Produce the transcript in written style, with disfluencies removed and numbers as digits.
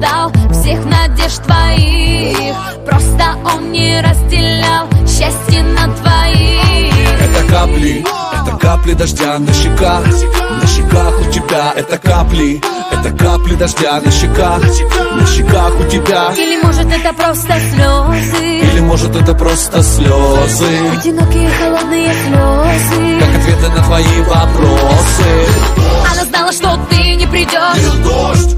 ждал всех надежд твоих. Просто он не разделял счастье на двоих. Это капли дождя на щеках у тебя. Это капли дождя на щеках у тебя. Или может это просто слезы, или может это просто слезы, одинокие холодные слезы, как ответы на твои вопросы. Она знала, что ты не придешь. Лил дождь,